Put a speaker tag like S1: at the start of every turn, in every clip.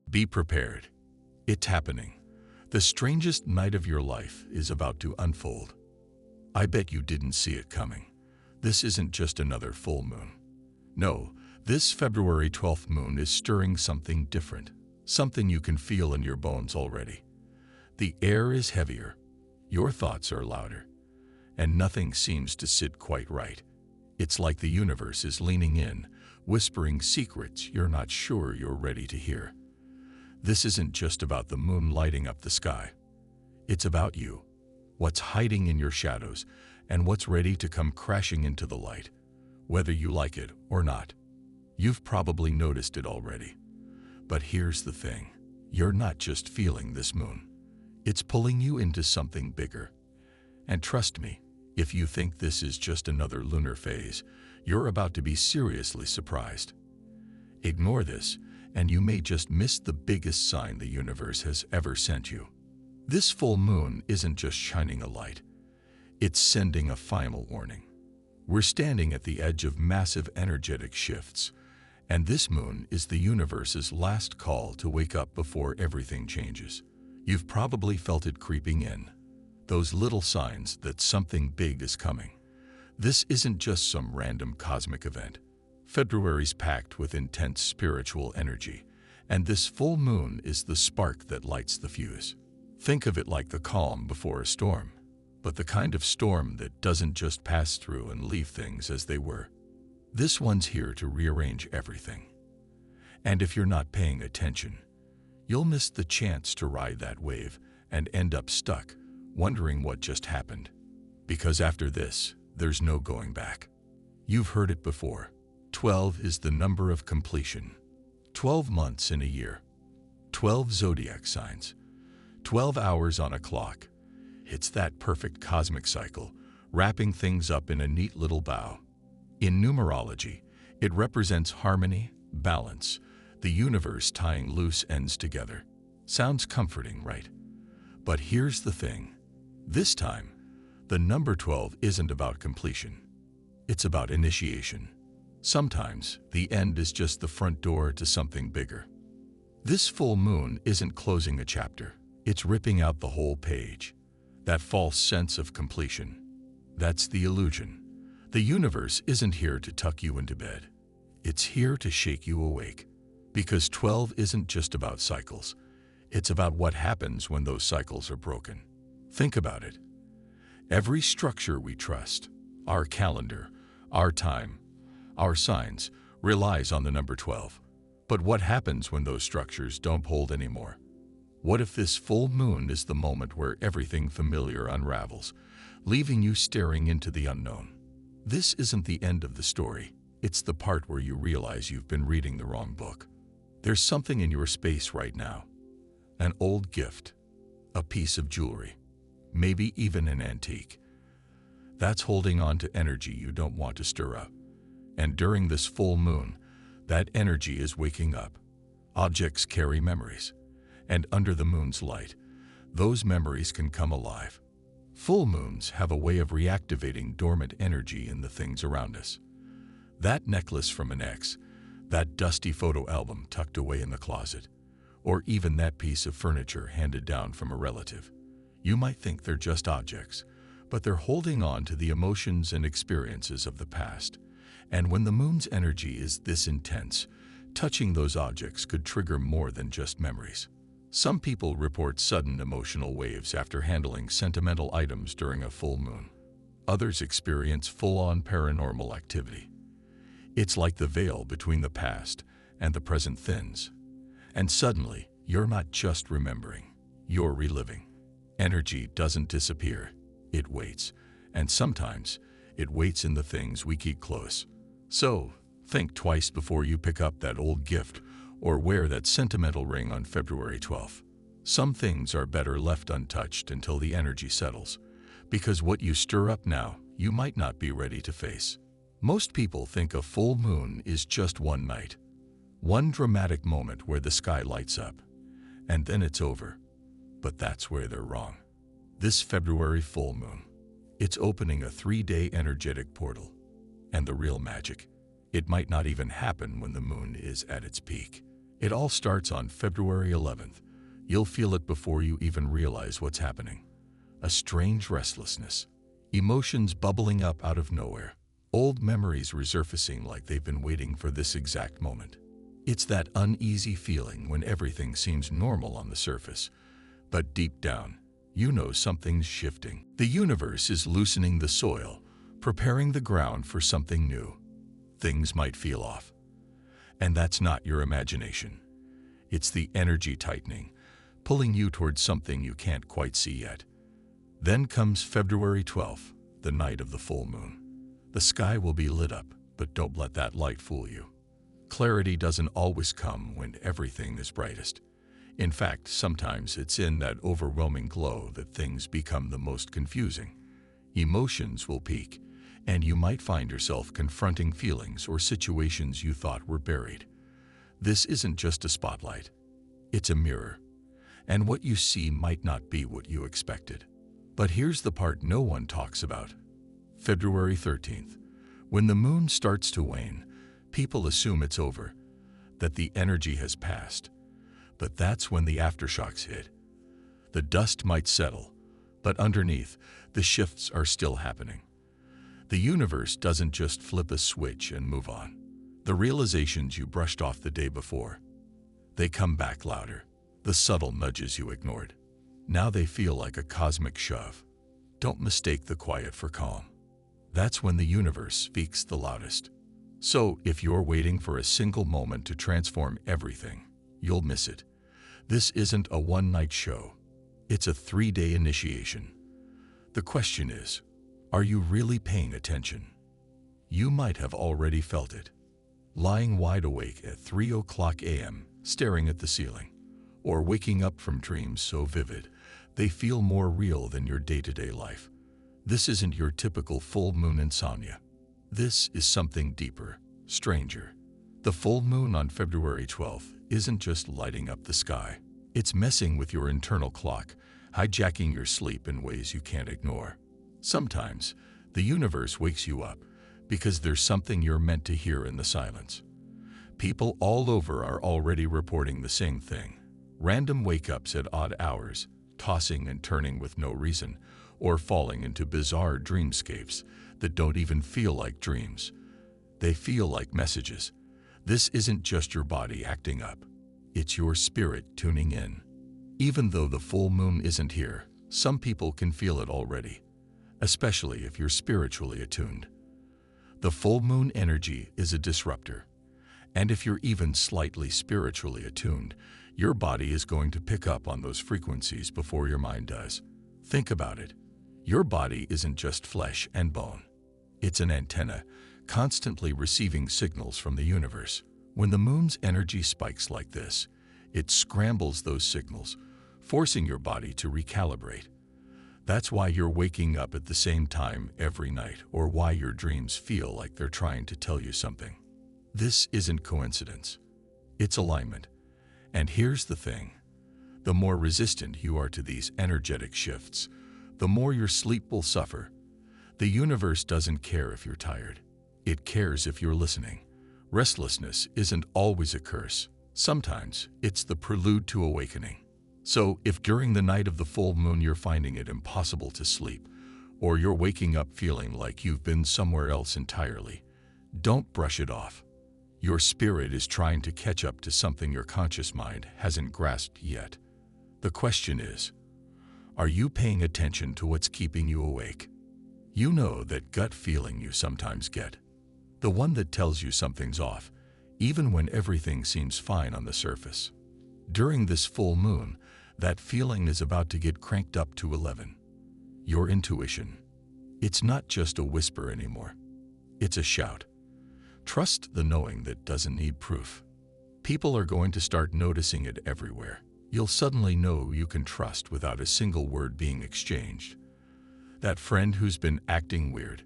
S1: Be prepared. It's happening. The strangest night of your life is about to unfold. I bet you didn't see it coming. This isn't just another full moon. No, this February 12th moon is stirring something different, something you can feel in your bones already. The air is heavier, your thoughts are louder, and nothing seems to sit quite right. It's like the universe is leaning in, whispering secrets you're not sure you're ready to hear. This isn't just about the moon lighting up the sky. It's about you, what's hiding in your shadows, and what's ready to come crashing into the light, whether you like it or not. You've probably noticed it already. But here's the thing. You're not just feeling this moon. It's pulling you into something bigger. And trust me, if you think this is just another lunar phase, you're about to be seriously surprised. Ignore this, and you may just miss the biggest sign the universe has ever sent you. This full moon isn't just shining a light. It's sending a final warning. We're standing at the edge of massive energetic shifts, and this moon is the universe's last call to wake up before everything changes. You've probably felt it creeping in, those little signs that something big is coming. This isn't just some random cosmic event. February's packed with intense spiritual energy, and this full moon is the spark that lights the fuse. Think of it like the calm before a storm, but the kind of storm that doesn't just pass through and leave things as they were. This one's here to rearrange everything. And if you're not paying attention, you'll miss the chance to ride that wave and end up stuck, wondering what just happened. Because after this, there's no going back. You've heard it before. 12 is the number of completion. 12 months in a year. 12 zodiac signs. 12 hours on a clock. It's that perfect cosmic cycle, wrapping things up in a neat little bow. In numerology, it represents harmony, balance, the universe tying loose ends together. Sounds comforting, right? But here's the thing. This time, the number 12 isn't about completion. It's about initiation. Sometimes, the end is just the front door to something bigger. This full moon isn't closing a chapter. It's ripping out the whole page. That false sense of completion. That's the illusion. The universe isn't here to tuck you into bed. It's here to shake you awake. Because 12 isn't just about cycles. It's about what happens when those cycles are broken. Think about it. Every structure we trust, our calendar, our time, our signs, relies on the number 12. But what happens when those structures don't hold anymore? What if this full moon is the moment where everything familiar unravels, leaving you staring into the unknown? This isn't the end of the story. It's the part where you realize you've been reading the wrong book. There's something in your space right now. An old gift, a piece of jewelry, maybe even an antique. That's holding on to energy you don't want to stir up. And during this full moon, that energy is waking up. Objects carry memories. And under the moon's light, those memories can come alive. Full moons have a way of reactivating dormant energy in the things around us. That necklace from an ex, that dusty photo album tucked away in the closet, or even that piece of furniture handed down from a relative. You might think they're just objects, but they're holding on to the emotions and experiences of the past. And when the moon's energy is this intense, touching those objects could trigger more than just memories. Some people report sudden emotional waves after handling sentimental items during a full moon. Others experience full-on paranormal activity. It's like the veil between the past and the present thins. And suddenly, you're not just remembering, you're reliving. Energy doesn't disappear, it waits. And sometimes, it waits in the things we keep close. So, think twice before you pick up that old gift or wear that sentimental ring on February 12th. Some things are better left untouched until the energy settles, because what you stir up now, you might not be ready to face. Most people think a full moon is just one night, one dramatic moment where the sky lights up, and then it's over. But that's where they're wrong. This February full moon, it's opening a 3-day energetic portal. And the real magic, it might not even happen when the moon is at its peak. It all starts on February 11th. You'll feel it before you even realize what's happening. A strange restlessness, emotions bubbling up out of nowhere, old memories resurfacing like they've been waiting for this exact moment. It's that uneasy feeling when everything seems normal on the surface, but deep down, you know something's shifting. The universe is loosening the soil, preparing the ground for something new. Things might feel off. And that's not your imagination. It's the energy tightening, pulling you towards something you can't quite see yet. Then comes February 12th, the night of the full moon. The sky will be lit up, but don't let that light fool you. Clarity doesn't always come when everything is brightest. In fact, sometimes it's in that overwhelming glow that things become the most confusing. Emotions will peak, and you might find yourself confronting feelings or situations you thought were buried. This isn't just a spotlight. It's a mirror. And what you see might not be what you expected. But here's the part no one talks about. February 13th. When the moon starts to wane, people assume it's over, that the energy has passed. But that's when the aftershocks hit. The dust might settle, but underneath, the shifts are still happening. The universe doesn't just flip a switch and move on. The realizations you brushed off the day before, they come back louder. The subtle nudges you ignored. Now they feel like a cosmic shove. Don't mistake the quiet for calm. That's when the universe speaks the loudest. So, if you're waiting for a single moment to transform everything, you'll miss it. This isn't a one-night show. It's a 3-day initiation. The question is, are you really paying attention? You might have already felt it. Lying wide awake at 3:00 a.m., staring at the ceiling, or waking up from dreams so vivid, they feel more real than your day-to-day life. This isn't your typical full moon insomnia. This is something deeper, stranger. The full moon on February 12th isn't just lighting up the sky. It's messing with your internal clock, hijacking your sleep in ways you can't ignore. Sometimes, the universe wakes you up because there's something you're meant to hear in the silence. People all over are already reporting the same thing. Random wake-ups at odd hours, tossing and turning with no reason, or falling into bizarre dreamscapes that don't even feel like dreams. They feel like messages. This isn't just your body acting up. It's your spirit tuning in. Even though the full moon isn't here, some people can feel it already, especially if you're spiritually attuned. The full moon energy is a disruptor. And if you're even slightly spiritually attuned, your body is going to pick up on those frequencies before your mind does. Think about it. Your body isn't just flesh and bone. It's an antenna, constantly receiving signals from the universe. When the moon's energy spikes like this, it scrambles those signals, forcing your body to recalibrate. That's why you're waking up at the same time every night, or why your dreams feel like they're trying to tell you something. This isn't coincidence. It's alignment. And here's the thing. The more resistant you are to these energetic shifts, the more your sleep will suffer. The universe doesn't care if you're tired. It cares if you're listening. Restlessness isn't always a curse. Sometimes it's the prelude to awakening. So if during the night of the full moon you're finding it impossible to sleep, or you're waking up feeling like you've been somewhere else entirely, don't brush it off. Your spirit is trying to catch up to something your conscious mind hasn't grasped yet. The question is, are you paying attention to what's keeping you awake? You know that gut feeling you sometimes get. The one that tells you something's off, even when everything seems fine on the surface. During this full moon, that feeling is about to get cranked up to 11. Your intuition. It's not just a whisper anymore. It's a shout. Trust the knowing that doesn't need proof. People are going to start noticing it everywhere. You'll suddenly know you can trust without a single word being exchanged. That friend who's been acting weird.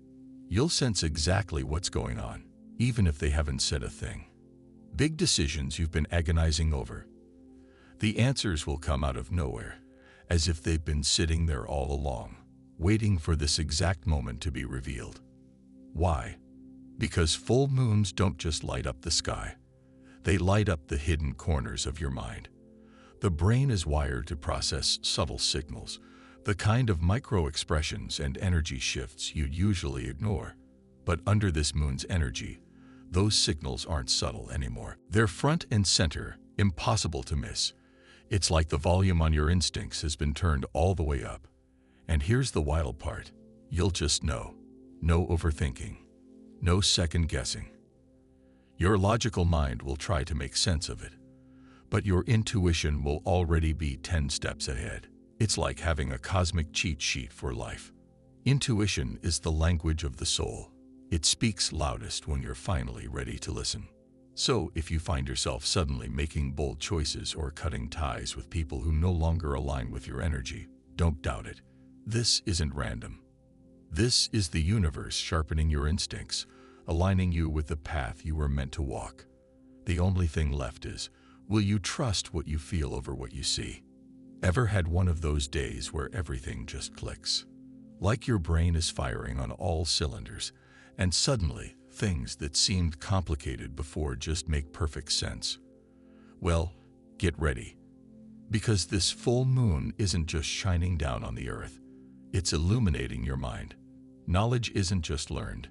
S1: You'll sense exactly what's going on, even if they haven't said a thing. Big decisions you've been agonizing over. The answers will come out of nowhere, as if they've been sitting there all along, waiting for this exact moment to be revealed. Why? Because full moons don't just light up the sky. They light up the hidden corners of your mind. The brain is wired to process subtle signals, the kind of micro-expressions and energy shifts you'd usually ignore. But under this moon's energy, those signals aren't subtle anymore. They're front and center, impossible to miss. It's like the volume on your instincts has been turned all the way up. And here's the wild part. You'll just know. No overthinking. No second guessing. Your logical mind will try to make sense of it, but your intuition will already be 10 steps ahead. It's like having a cosmic cheat sheet for life. Intuition is the language of the soul. It speaks loudest when you're finally ready to listen. So, if you find yourself suddenly making bold choices or cutting ties with people who no longer align with your energy, don't doubt it. This isn't random. This is the universe sharpening your instincts, aligning you with the path you were meant to walk. The only thing left is, will you trust what you feel over what you see? Ever had one of those days where everything just clicks? Like your brain is firing on all cylinders, and suddenly, things that seemed complicated before just make perfect sense. Well, get ready. Because this full moon isn't just shining down on the earth. It's illuminating your mind. Knowledge isn't just learned.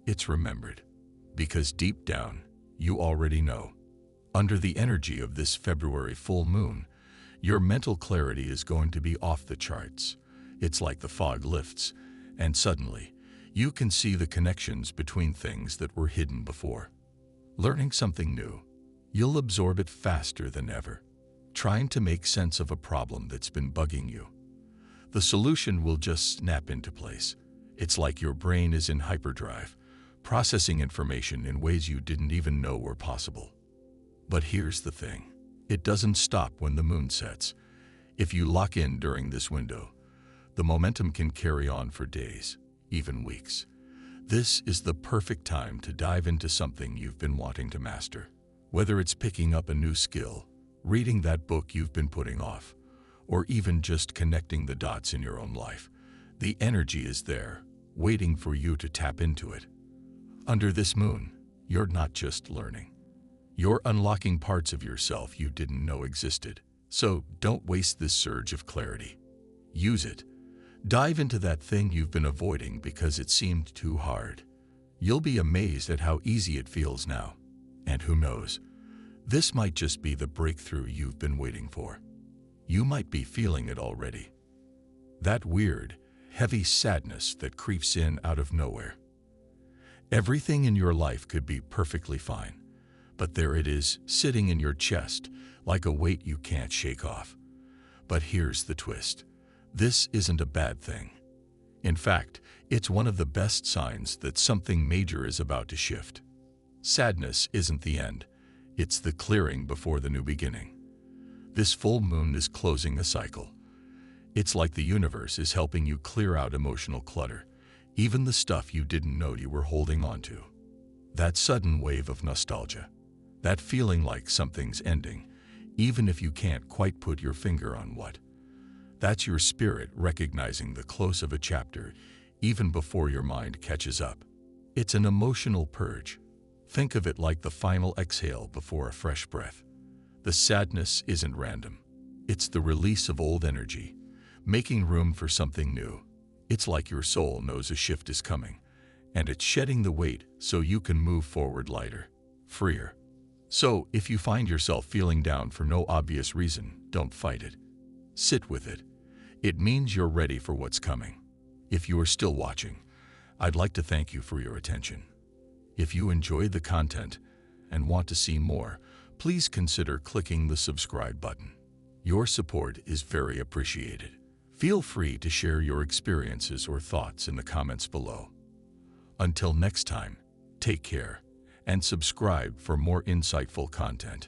S1: It's remembered. Because deep down, you already know. Under the energy of this February full moon, your mental clarity is going to be off the charts. It's like the fog lifts, and suddenly, you can see the connections between things that were hidden before. Learning something new, you'll absorb it faster than ever. Trying to make sense of a problem that's been bugging you, the solution will just snap into place. It's like your brain is in hyperdrive, processing information in ways you didn't even know were possible. But here's the thing. It doesn't stop when the moon sets. If you lock in during this window, the momentum can carry on for days, even weeks. This is the perfect time to dive into something you've been wanting to master. Whether it's picking up a new skill, reading that book you've been putting off, or even just connecting the dots in your own life, the energy is there, waiting for you to tap into it. Under this moon, you're not just learning. You're unlocking parts of yourself you didn't know existed. So don't waste this surge of clarity. Use it. Dive into that thing you've been avoiding because it seemed too hard. You'll be amazed at how easy it feels now. And who knows, this might just be the breakthrough you've been waiting for. You might be feeling it already. That weird, heavy sadness that creeps in out of nowhere. Everything in your life could be perfectly fine, but there it is, sitting in your chest, like a weight you can't shake off. But here's the twist. This isn't a bad thing. In fact, it's one of the best signs that something major is about to shift. Sadness isn't the end. It's the clearing before the new beginning. This full moon is closing a cycle. It's like the universe is helping you clear out emotional clutter, even the stuff you didn't know you were holding on to. That sudden wave of nostalgia, that feeling like something's ending, even if you can't quite put your finger on what. That's your spirit recognizing the close of a chapter, even before your mind catches up. It's an emotional purge. Think of it like the final exhale before a fresh breath. The sadness isn't random. It's the release of old energy, making room for something new. It's like your soul knows a shift is coming, and it's shedding the weight so you can move forward lighter, freer. So, if you find yourself feeling down for no obvious reason, don't fight it. Sit with it. It means you're ready for what's coming. If you are still watching, I'd like to thank you for your attention. If you enjoyed the content and want to see more, please consider clicking the subscribe button. Your support is very appreciated. Feel free to share your experiences or thoughts in the comments below. Until next time, take care and subscribe for more insightful content.